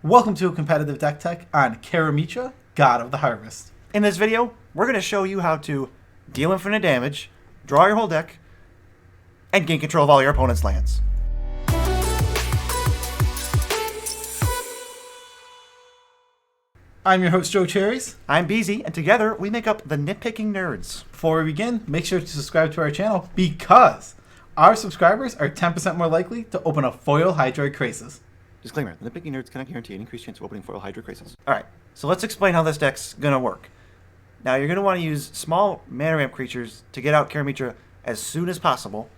Welcome to a competitive deck tech on Karametra, God of the Harvest. In this video, we're going to show you how to deal infinite damage, draw your whole deck, and gain control of all your opponent's lands. I'm your host, Joe Cherries. I'm BZ, and together we make up the Nitpicking Nerds. Before we begin, make sure to subscribe to our channel because our subscribers are 10% more likely to open a foil Hydroid Krasis. Disclaimer, the Nitpicking Nerds cannot guarantee an increased chance of opening foil Hydra Krasis. Alright, so let's explain how this deck's going to work. Now, you're going to want to use small mana ramp creatures to get out Karametra as soon as possible.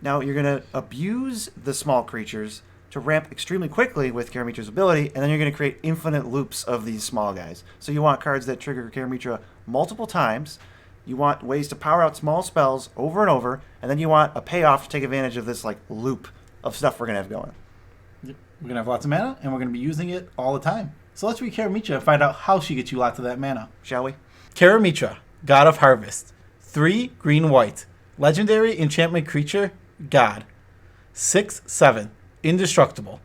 Now, you're going to abuse the small creatures to ramp extremely quickly with Karametra's ability, and then you're going to create infinite loops of these small guys. So you want cards that trigger Karametra multiple times. You want ways to power out small spells over and over, and then you want a payoff to take advantage of this like loop of stuff we're going to have going. We're going to have lots of mana, and we're going to be using it all the time. So let's read Karametra and find out how she gets you lots of that mana. Shall we? Karametra, God of Harvest. 3 green-white. Legendary enchantment creature, God. 6/7. Indestructible.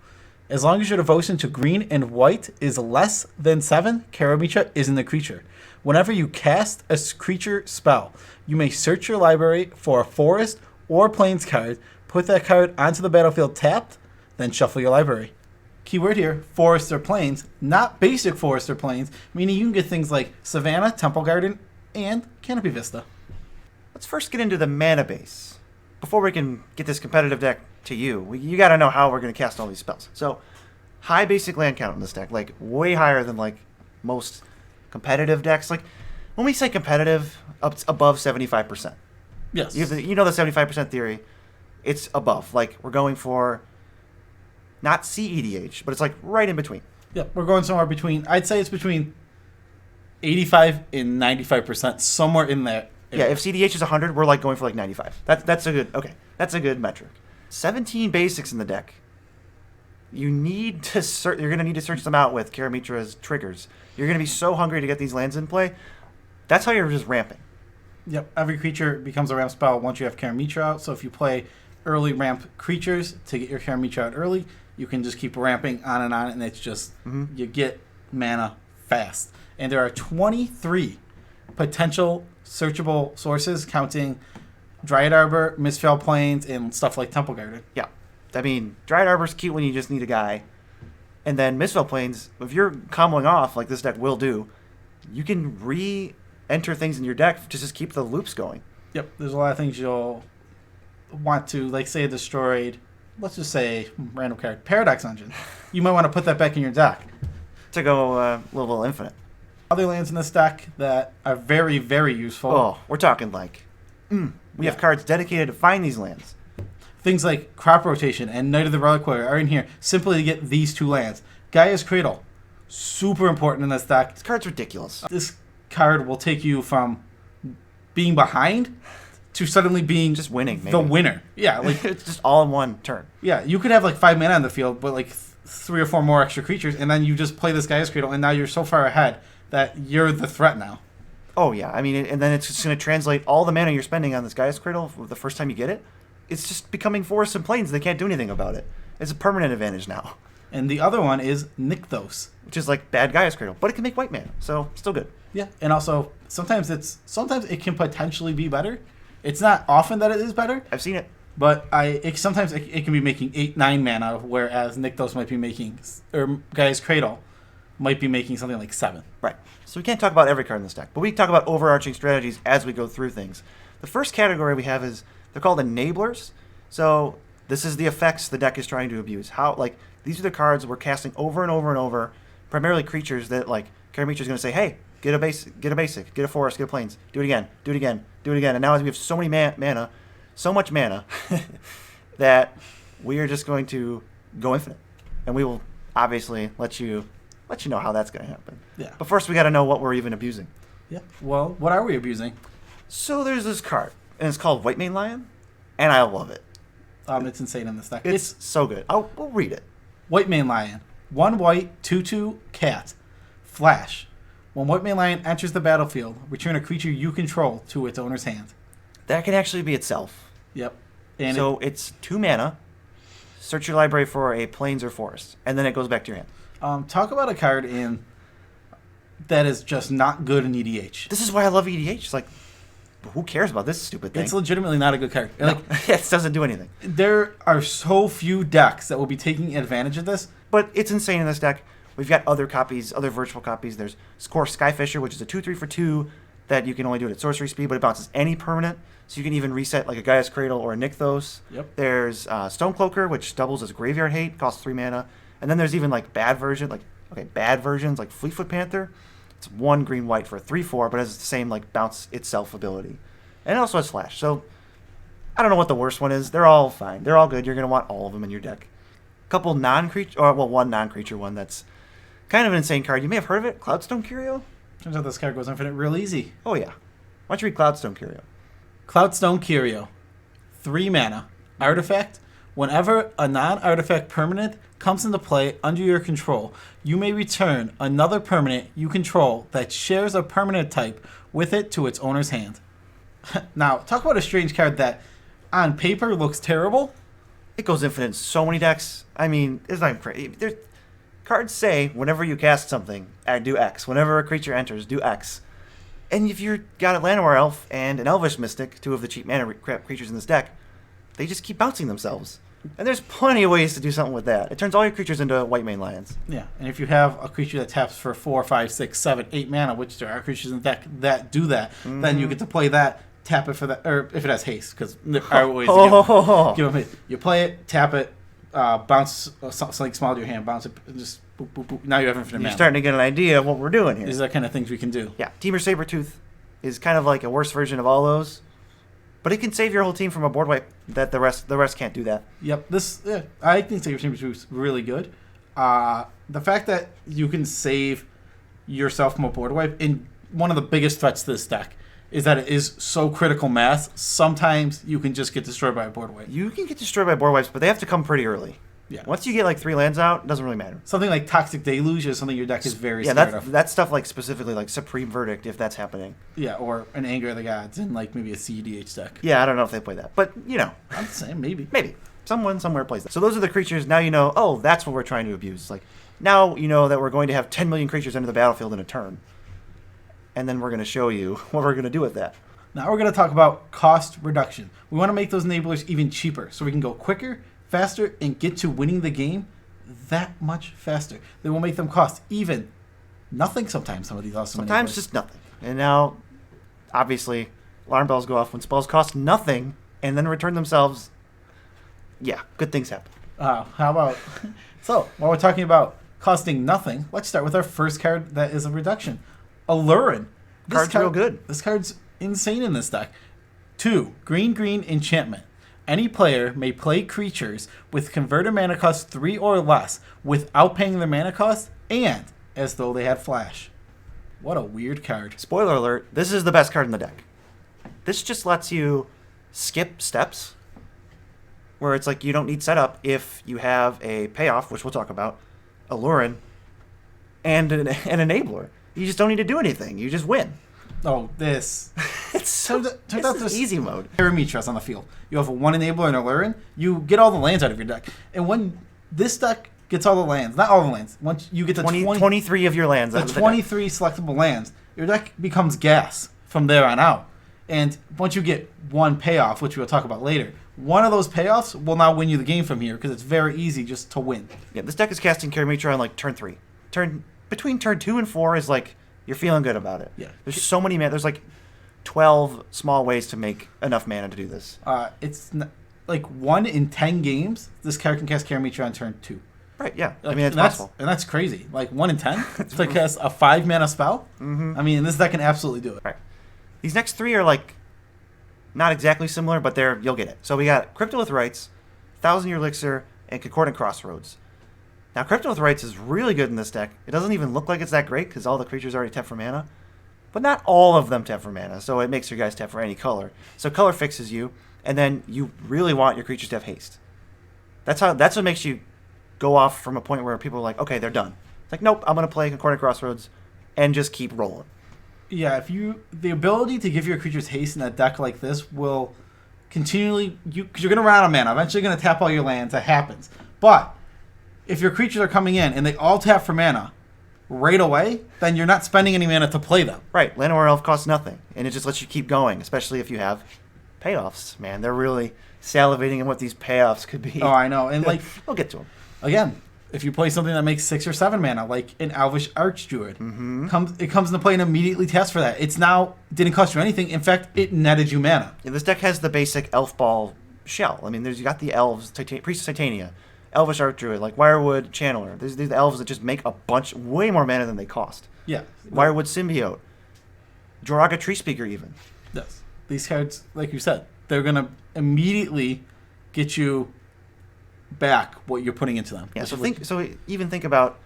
As long as your devotion to green and white is less than 7, Karametra isn't a creature. Whenever you cast a creature spell, you may search your library for a forest or plains card, put that card onto the battlefield tapped, then shuffle your library. Keyword here, forest or plains, not basic forest or plains, meaning you can get things like Savannah, Temple Garden, and Canopy Vista. Let's first get into the mana base. Before we can get this competitive deck to you got to know how we're going to cast all these spells. So, high basic land count in this deck, like way higher than like most competitive decks. Like when we say competitive, up above 75%. Yes. You know the 75% theory. It's above. Like we're going for not CEDH, but it's like right in between. Yep, we're going somewhere between, I'd say it's between 85 and 95%, somewhere in there. Yeah, if CDH is 100, we're like going for like 95. That's a good metric. 17 basics in the deck. You're going to need to search them out with Karametra's triggers. You're going to be so hungry to get these lands in play. That's how you're just ramping. Yep, every creature becomes a ramp spell once you have Karametra out. So if you play early ramp creatures to get your Karametra out early, you can just keep ramping on, and it's just, you get mana fast. And there are 23 potential searchable sources, counting Dryad Arbor, Mistfell Plains, and stuff like Temple Garden. Yeah. I mean, Dryad Arbor's cute when you just need a guy. And then Mistfell Plains, if you're comboing off, like this deck will do, you can re-enter things in your deck to just keep the loops going. Yep, there's a lot of things you'll want to, like, say, destroyed, let's just say, random card, Paradox Engine. You might want to put that back in your deck. To go level infinite. Other lands in this deck that are very, very useful. Oh, we're talking like, we have cards dedicated to find these lands. Things like Crop Rotation and Knight of the Reliquary are in here simply to get these two lands. Gaia's Cradle, super important in this deck. This card's ridiculous. This card will take you from being behind to suddenly being just winning, maybe. The winner. Yeah, like it's just all in one turn. Yeah, you could have like 5 mana on the field, but like 3 or 4 more extra creatures, and then you just play this Gaia's Cradle, and now you're so far ahead that you're the threat now. Oh yeah, I mean, and then it's just going to translate all the mana you're spending on this Gaia's Cradle the first time you get it. It's just becoming forests and plains. They can't do anything about it. It's a permanent advantage now. And the other one is Nykthos, which is like bad Gaia's Cradle, but it can make white mana, so still good. Yeah, and also sometimes it can potentially be better. It's not often that it is better. I've seen it. But sometimes it can be making 8-9 mana, whereas Nykthos might be making, or Gaia's Cradle might be making something like 7. Right. So we can't talk about every card in this deck, but we talk about overarching strategies as we go through things. The first category we have is, they're called enablers. So this is the effects the deck is trying to abuse. These are the cards we're casting over and over and over, primarily creatures that like Karametra's going to say, hey, get a basic, get a forest, get a plains, do it again, do it again, do it again. And now we have so many mana, so much mana, that we are just going to go infinite. And we will obviously let you know how that's going to happen. Yeah. But first we got to know what we're even abusing. Yeah. Well, what are we abusing? So there's this card, and it's called White Mane Lion, and I love it. It's insane in this deck. It's so good. We'll read it. White Mane Lion. 1 white, 2/2, cat. Flash. When White Mane Lion enters the battlefield, return a creature you control to its owner's hand. That can actually be itself. Yep. And so it's 2 mana. Search your library for a plains or forest, and then it goes back to your hand. Talk about a card that is just not good in EDH. This is why I love EDH. It's like, who cares about this stupid thing? It's legitimately not a good card. No, it doesn't do anything. There are so few decks that will be taking advantage of this. But it's insane in this deck. We've got other copies, other virtual copies. There's Score Skyfisher, which is a 2/3 for 2 that you can only do it at sorcery speed, but it bounces any permanent. So you can even reset like a Gaia's Cradle or a Nykthos. Yep. There's Stonecloaker, which doubles as Graveyard Hate, costs 3 mana. And then there's even like bad versions like Fleetfoot Panther. It's 1 green-white for a 3/4, but has the same like bounce itself ability. And it also has Flash. So I don't know what the worst one is. They're all fine. They're all good. You're going to want all of them in your deck. Couple non-creature, one non-creature one that's kind of an insane card. You may have heard of it, Cloudstone Curio. Turns out this card goes infinite real easy. Oh yeah. Why don't you read Cloudstone Curio? Cloudstone Curio. 3 mana. Artifact. Whenever a non-artifact permanent comes into play under your control, you may return another permanent you control that shares a permanent type with it to its owner's hand. Now, talk about a strange card that on paper looks terrible. It goes infinite in so many decks. I mean, it's not even crazy. Cards say whenever you cast something, do X. Whenever a creature enters, do X. And if you've got a Llanowar Elf and an Elvish Mystic, 2 of the cheap mana creatures in this deck, they just keep bouncing themselves. And there's plenty of ways to do something with that. It turns all your creatures into white main lands. Yeah, and if you have a creature that taps for 4, 5, 6, 7, 8 mana, which there are creatures in the deck that do that, then you get to play that, tap it for that, or if it has haste, because there are ways to give them haste. You play it, tap it, bounce something small to your hand, bounce it, and just boop, boop, boop. Now you have infinite mana. You're starting to get an idea of what we're doing here. These are the kind of things we can do. Yeah, Temur Sabertooth is kind of like a worse version of all those. But it can save your whole team from a board wipe that the rest can't do that. Yep. I think Save Your Team is really good. The fact that you can save yourself from a board wipe, and one of the biggest threats to this deck is that it is so critical mass. Sometimes you can just get destroyed by a board wipe. You can get destroyed by board wipes, but they have to come pretty early. Yeah. Once you get like 3 lands out, it doesn't really matter. Something like Toxic Deluge is something your deck is very scared of. That's stuff like specifically like Supreme Verdict, if that's happening. Yeah, or an Anger of the Gods and like maybe a CEDH deck. Yeah, I don't know if they play that, but you know. I'm saying maybe. Maybe. Someone somewhere plays that. So those are the creatures. Now you know, oh, that's what we're trying to abuse. Like, now you know that we're going to have 10 million creatures enter the battlefield in a turn. And then we're going to show you what we're going to do with that. Now we're going to talk about cost reduction. We want to make those enablers even cheaper so we can go quicker, faster, and get to winning the game that much faster. They will make them cost even nothing sometimes, some of these awesome Sometimes enablers. just nothing. And now, obviously, alarm bells go off when spells cost nothing and then return themselves. Yeah, good things happen. How about... So, while we're talking about costing nothing, let's start with our first card that is a reduction. Allurin. Card's real good. This card's insane in this deck. 2, green enchantment. Any player may play creatures with converted mana cost 3 or less without paying their mana cost and as though they had flash. What a weird card. Spoiler alert, this is the best card in the deck. This just lets you skip steps where it's like you don't need setup if you have a payoff, which we'll talk about, Allurin, and an enabler. You just don't need to do anything. You just win. Oh, this. It's so turns out there's easy mode. Karametra's on the field. You have a 1 enabler and Allurin. You get all the lands out of your deck. And when this deck gets all the lands, not all the lands, once you get to 23 of your lands, the 23 selectable lands, your deck becomes gas from there on out. And once you get 1 payoff, which we'll talk about later, one of those payoffs will now win you the game from here because it's very easy just to win. Yeah, this deck is casting Karametra on like turn 3. Between turn 2 and 4 is like you're feeling good about it. Yeah. There's so many mana. There's like 12 small ways to make enough mana to do this. It's like 1 in 10 games, this card can cast Karametra on turn 2. Right, yeah. Like, I mean, it's possible. And that's crazy. Like 1 in 10 to cast a 5 mana spell? Mm-hmm. I mean, this deck can absolutely do it. Right. These next 3 are like not exactly similar, but you'll get it. So we got Cryptolith Rites, 1,000-Year Elixir, and Concordant Crossroads. Now, Cryptolith Rites is really good in this deck. It doesn't even look like it's that great because all the creatures already tap for mana. But not all of them tap for mana, so it makes your guys tap for any color. So color fixes you, and then you really want your creatures to have haste. That's what makes you go off from a point where people are like, okay, they're done. It's like, nope, I'm going to play Concordant Crossroads and just keep rolling. Yeah, the ability to give your creatures haste in a deck like this will continually, because you're going to run out of mana. Eventually you're going to tap all your lands. That happens. But if your creatures are coming in and they all tap for mana right away, then you're not spending any mana to play them. Right. Llanowar Elf costs nothing, and it just lets you keep going, especially if you have payoffs. Man, they're really salivating on what these payoffs could be. Oh, I know. And like, we'll get to them. Again, if you play something that makes 6 or 7 mana, like an Elvish Arc Druid, it comes into play and immediately taps for that. It's now didn't cost you anything. In fact, it netted you mana. Yeah, this deck has the basic Elf Ball shell. I mean, you got the elves, Priest of Titania, Elvish Arc Druid, like Wirewood Channeler. These are the elves that just make a bunch, way more mana than they cost. Yeah. Wirewood Symbiote, Joraga Tree Speaker, even. Yes. These cards, like you said, they're gonna immediately get you back what you're putting into them. Yeah, so even think about,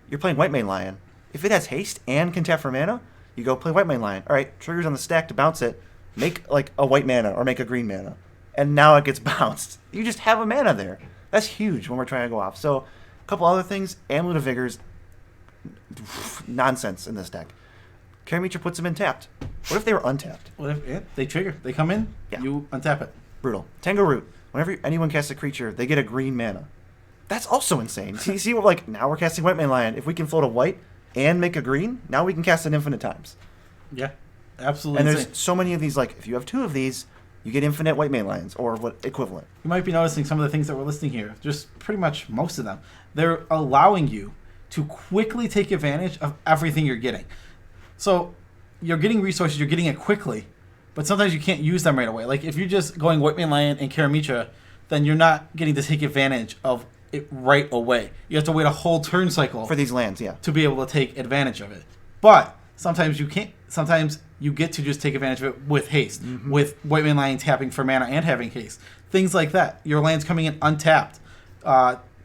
you're playing White Mane Lion. If it has haste and can tap for mana, you go play White Mane Lion. All right, triggers on the stack to bounce it, make like a white mana or make a green mana, and now it gets bounced. You just have a mana there. That's huge when we're trying to go off. So a couple other things, Amulet of Vigor's nonsense in this deck. Karametra puts them in tapped. What if they were untapped? What if they trigger? They come in, you untap it. Brutal. Tango Root. Whenever anyone casts a creature, they get a green mana. That's also insane. See what, like, now we're casting White Mane Lion. If we can float a white and make a green, now we can cast it infinite times. Yeah, absolutely. And insane. there's so many of these, like, if you have 2 of these, you get infinite White Mane Lions, or what equivalent. You might be noticing some of the things that we're listing here, just pretty much most of them. They're allowing you to quickly take advantage of everything you're getting. So you're getting resources, you're getting it quickly, but sometimes you can't use them right away. Like, if you're just going White Mane Lion and Karametra, then you're not getting to take advantage of it right away. You have to wait a whole turn cycle for these lands, yeah, to be able to take advantage of it. But sometimes you can't. Sometimes you get to just take advantage of it with haste, with White Mane Lion tapping for mana and having haste. Things like that. Your land's coming in untapped.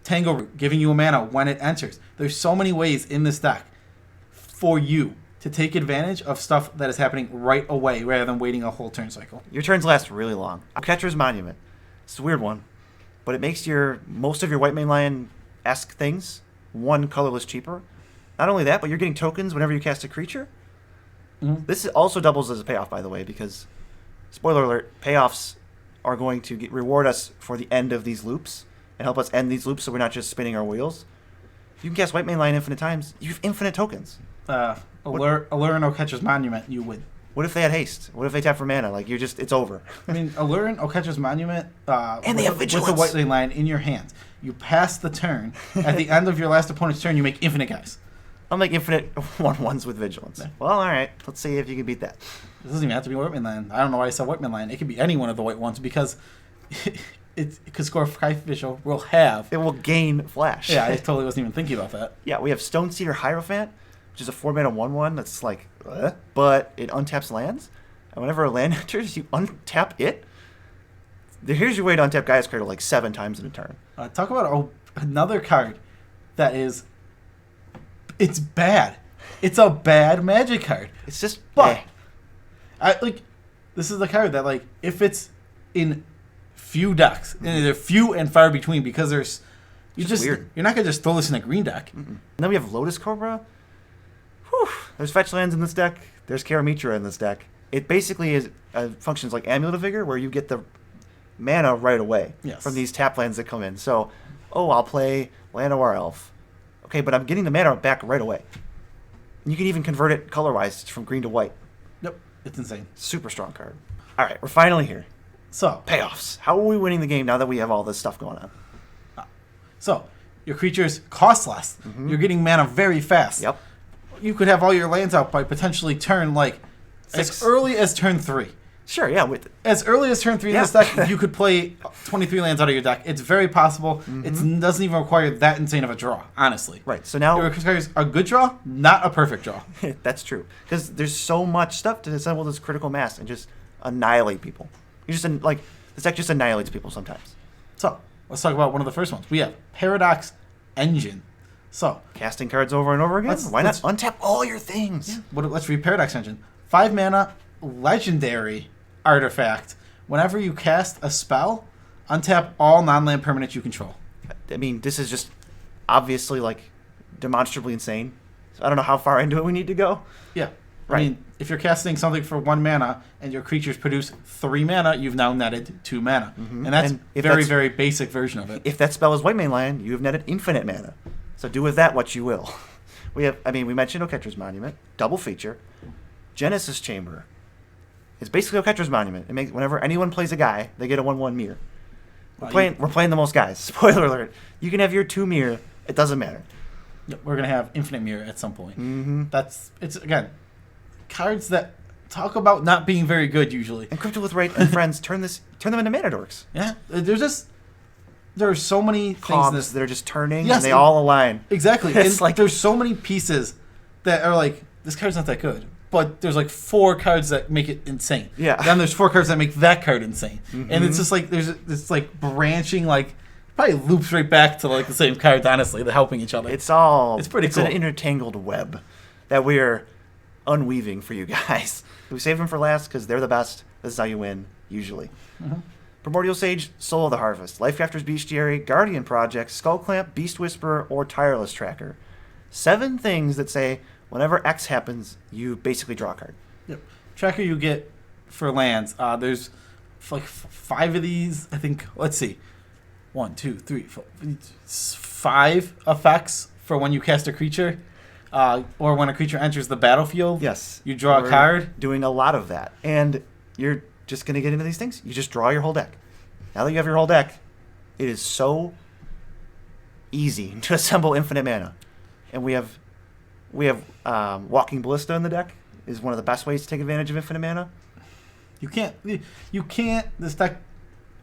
Tango Root giving you a mana when it enters. There's so many ways in this deck for you to take advantage of stuff that is happening right away rather than waiting a whole turn cycle. Your turns last really long. Catcher's Monument. It's a weird one, but it makes most of your White Mane Lion-esque things 1 colorless cheaper. Not only that, but you're getting tokens whenever you cast a creature. This also doubles as a payoff, by the way, because, spoiler alert, payoffs are going to reward us for the end of these loops and help us end these loops so we're not just spinning our wheels. If you can cast White Mane Lion infinite times, you have infinite tokens. Allure no Catcher's Monument, you win. What if they had haste? What if they tap for mana? Like, it's over. I mean, Allure and Catcher's Monument and they have vigilance. With the White Mane Lion in your hands. You pass the turn. At the end of your last opponent's turn, you make infinite guys. I'll make infinite 1/1s with vigilance. Yeah. Well, all right. Let's see if you can beat that. This doesn't even have to be White Mane Lion. I don't know why I said White Mane Lion. It could be any one of the white ones because it could score 5 visual. It will gain flash. Yeah, I totally wasn't even thinking about that. Yeah, we have Stone Cedar Hierophant, which is a 4-mana 1/1 that's like, but it untaps lands. And whenever a land enters, you untap it. Here's your way to untap Gaia's Cradle like 7 times in a turn. Talk about another card that is... It's bad. It's a bad Magic card. It's just bad. This is the card that, like, if it's in few decks, and they're few and far between because there's... Weird. You're not going to just throw this in a green deck. And then we have Lotus Cobra. Whew. There's fetch lands in this deck. There's Karametra in this deck. It basically functions like Amulet of Vigor, where you get the mana right away from these tap lands that come in. So, I'll play Llanowar Elf. Okay, but I'm getting the mana back right away. And you can even convert it color-wise from green to white. Yep, it's insane. Super strong card. All right, we're finally here. So, payoffs. How are we winning the game now that we have all this stuff going on? So, your creatures cost less. You're getting mana very fast. Yep. You could have all your lands out by potentially turn, as early as turn 3. Sure, yeah. As early as turn 3 in this deck, you could play 23 lands out of your deck. It's very possible. It doesn't even require that insane of a draw, honestly. Right, so now... It requires a good draw, not a perfect draw. That's true. Because there's so much stuff to assemble this critical mass and just annihilate people. This deck just annihilates people sometimes. So, let's talk about one of the first ones. We have Paradox Engine. So, casting cards over and over again? Why not untap all your things? Yeah. Let's read Paradox Engine. 5 mana, legendary artifact. Whenever you cast a spell, untap all non-land permanents you control. I mean, this is just obviously, demonstrably insane. So I don't know how far into it we need to go. Yeah. I mean, if you're casting something for 1 mana and your creatures produce 3 mana, you've now netted 2 mana. And that's very basic version of it. If that spell is white main land, you have netted infinite mana. So do with that what you will. We mentioned Oketra's Monument, double feature. Genesis Chamber. It's basically Oketra's Monument. It makes whenever anyone plays a guy, they get a 1/1 mirror. We're playing the most guys. Spoiler alert. You can have your 2 mirror. It doesn't matter. Yep, we're gonna have infinite mirror at some point. It's again cards that talk about not being very good usually. And Crypto with Right and friends turn them into mana dorks. Yeah, there are so many things that are just turning and they all align. Exactly. It's like there's so many pieces that are like this card's not that good, but there's like 4 cards that make it insane. Yeah. Then there's 4 cards that make that card insane, and it's just like there's this like branching like. Probably loops right back to like the same cards. Honestly, they're helping each other. It's pretty cool. It's an intertangled web that we're unweaving for you guys. We saved them for last because they're the best. This is how you win usually. Primordial Sage, Soul of the Harvest, Lifecrafters Bestiary, Guardian Project, Skullclamp, Beast Whisperer, or Tireless Tracker. 7 things that say whenever X happens, you basically draw a card. Yep. Tracker you get for lands. There's like 5 of these. I think. Let's see. 1, 2, 3, 4, 5 effects for when you cast a creature, or when a creature enters the battlefield. Yes, you draw a card. Doing a lot of that, and you're just going to get into these things. You just draw your whole deck. Now that you have your whole deck, it is so easy to assemble infinite mana, and we have Walking Ballista in the deck. Is one of the best ways to take advantage of infinite mana. You can't. This deck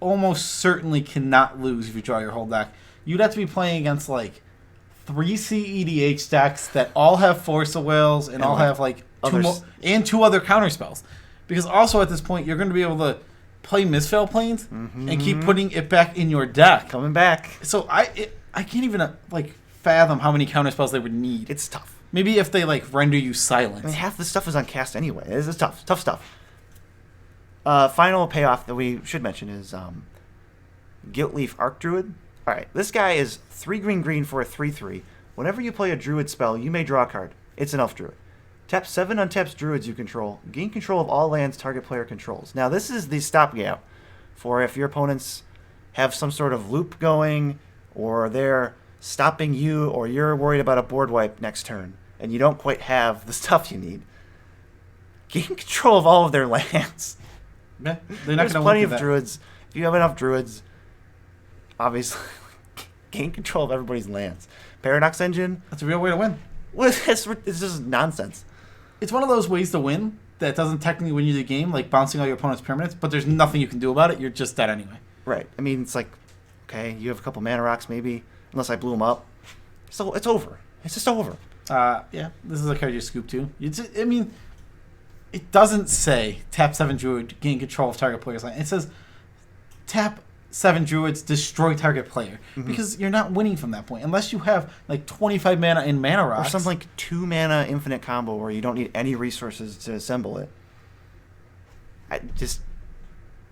almost certainly cannot lose if you draw your whole deck. You'd have to be playing against like 3 CEDH decks that all have Force of Wills and all have like 2 other counter spells. Because also at this point you're going to be able to play Misfail Planes and keep putting it back in your deck. Coming back. So I can't even like fathom how many counter spells they would need. It's tough. Maybe if they like render you silent. I mean, half the stuff is on cast anyway. This is tough stuff. Final payoff that we should mention is Guiltleaf Arc Druid. All right, this guy is 3 green for a 3/3. Whenever you play a Druid spell, you may draw a card. It's an Elf Druid. Tap 7 untaps Druids you control. Gain control of all lands target player controls. Now, this is the stopgap for if your opponents have some sort of loop going, or they're stopping you, or you're worried about a board wipe next turn, and you don't quite have the stuff you need. Gain control of all of their lands. Yeah, there's plenty of Druids. If you have enough Druids, obviously, gain control of everybody's lands. Paradox Engine. That's a real way to win. Well, it's just nonsense. It's one of those ways to win that doesn't technically win you the game, like bouncing all your opponent's permanents, but there's nothing you can do about it. You're just dead anyway. Right. I mean, it's like, okay, you have a couple mana rocks maybe, unless I blew them up. So it's over. It's just over. Yeah, this is a card you scoop to. It doesn't say tap 7 Druid, gain control of target player's land. It says tap 7 Druids, destroy target player. Because you're not winning from that point. Unless you have like 25 mana in mana rocks. Or something like 2 mana infinite combo where you don't need any resources to assemble it.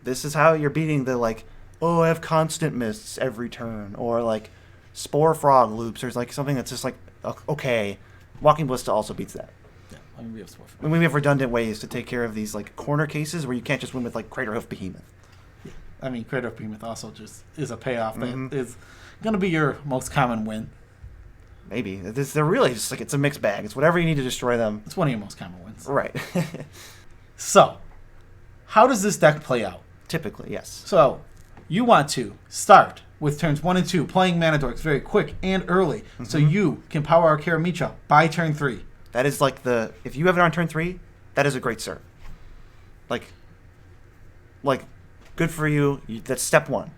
This is how you're beating the like, oh, I have constant mists every turn. Or like Spore Frog loops. Or like something that's just like, okay. Walking Ballista also beats that. I mean, we have Spore Frog. And we have redundant ways to take care of these like corner cases where you can't just win with like Craterhoof Behemoth. Yeah. I mean, Craterhoof Behemoth also just is a payoff that is going to be your most common win. Maybe. They're really just like, it's a mixed bag. It's whatever you need to destroy them. It's one of your most common wins. Right. So, how does this deck play out? Typically, yes. So, you want to start with turns 1 and 2, playing Mana Dorks very quick and early, so you can power our Karametra by turn 3. That is like if you have it on turn 3, that is a great start. Like good for you. That's step 1.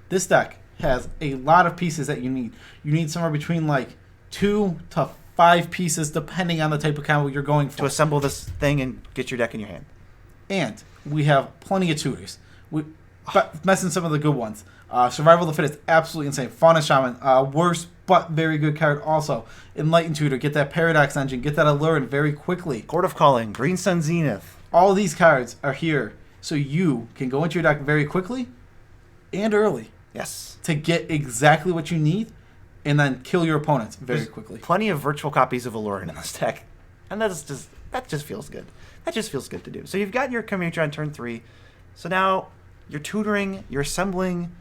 This deck has a lot of pieces that you need. You need somewhere between like 2 to 5 pieces, depending on the type of combo you're going for. To assemble this thing and get your deck in your hand. And we have plenty of tutors. Messing some of the good ones. Survival of the Fittest, absolutely insane. Fauna Shaman, worse but very good card also. Enlightened Tutor, get that Paradox Engine, get that Allure very quickly. Court of Calling, Green Sun Zenith. All of these cards are here so you can go into your deck very quickly and early. Yes. To get exactly what you need and then kill your opponents very quickly. Plenty of virtual copies of Allure in this deck. And that's that just feels good. That just feels good to do. So you've got your Karametra on turn 3. So now you're tutoring, you're assembling.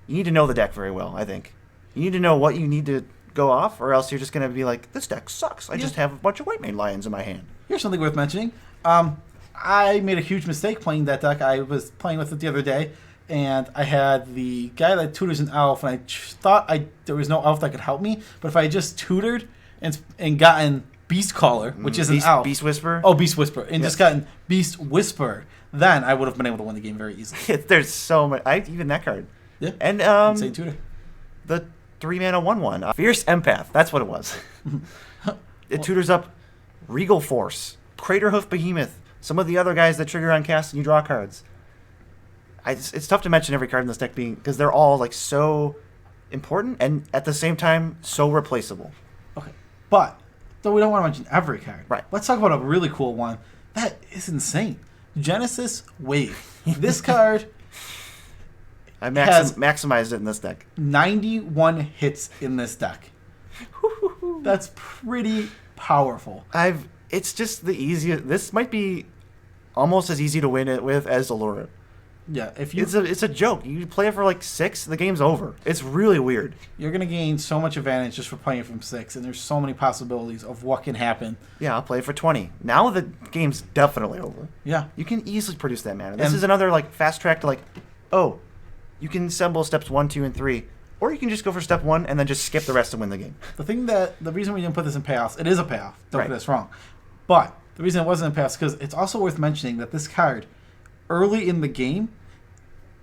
You need to know the deck very well, I think. You need to know what you need to go off, or else you're just going to be like, this deck sucks. I just have a bunch of White Mane Lions in my hand. Here's something worth mentioning. I made a huge mistake playing that deck. I was playing with it the other day, and I had the guy that tutors an elf, and I thought there was no elf that could help me. But if I had just tutored and gotten Beast Caller, which is an elf. Beast Whisperer? Oh, Beast Whisperer. And just gotten Beast Whisperer, then I would have been able to win the game very easily. There's so much. Even that card. Yeah. And Insane tutor. The 3-mana 1/1. Fierce Empath. That's what it was. It tutors up Regal Force, Craterhoof Behemoth, some of the other guys that trigger on cast and you draw cards. It's tough to mention every card in this deck because they're all like so important and at the same time so replaceable. Okay, but though we don't want to mention every card, right? Let's talk about a really cool one that is insane. Genesis Wave. This card. I maximized it in this deck. 91 hits in this deck. That's pretty powerful. It's just the easiest. This might be almost as easy to win it with as Allura. Yeah, it's a joke. You play it for like 6, the game's over. It's really weird. You're gonna gain so much advantage just for playing it from 6, and there's so many possibilities of what can happen. Yeah, I'll play it for 20. Now the game's definitely over. Yeah, you can easily produce that mana. This is another like fast track to like, oh, you can assemble steps 1, 2, and 3, or you can just go for step 1 and then just skip the rest and win the game. The reason we didn't put this in Payoffs, it is a payoff. Don't get us wrong, but the reason it wasn't in Payoffs is because it's also worth mentioning that this card, early in the game,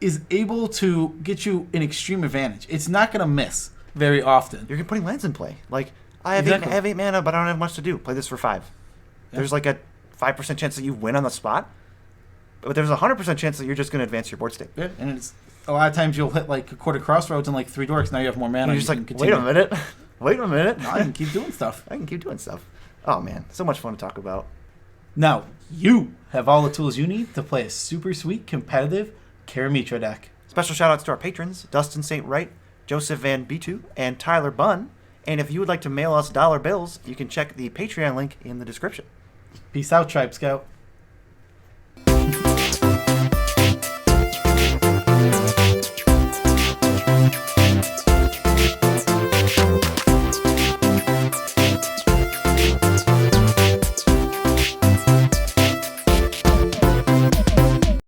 is able to get you an extreme advantage. It's not going to miss very often. You're putting lands in play. Like, I have 8 mana, but I don't have much to do. Play this for 5. Yeah. There's like a 5% chance that you win on the spot, but there's a 100% chance that you're just going to advance your board state. Yeah, and it's a lot of times you'll hit like a quarter crossroads and like 3 dorks. Now you have more mana. And you're just like, wait a minute. Wait a minute. No, I can keep doing stuff. I can keep doing stuff. Oh, man. So much fun to talk about. Now, you have all the tools you need to play a super sweet, competitive Karametra deck. Special shout-outs to our patrons, Dustin St. Wright, Joseph Van Bitu, and Tyler Bunn. And if you would like to mail us dollar bills, you can check the Patreon link in the description. Peace out, Tribe Scout.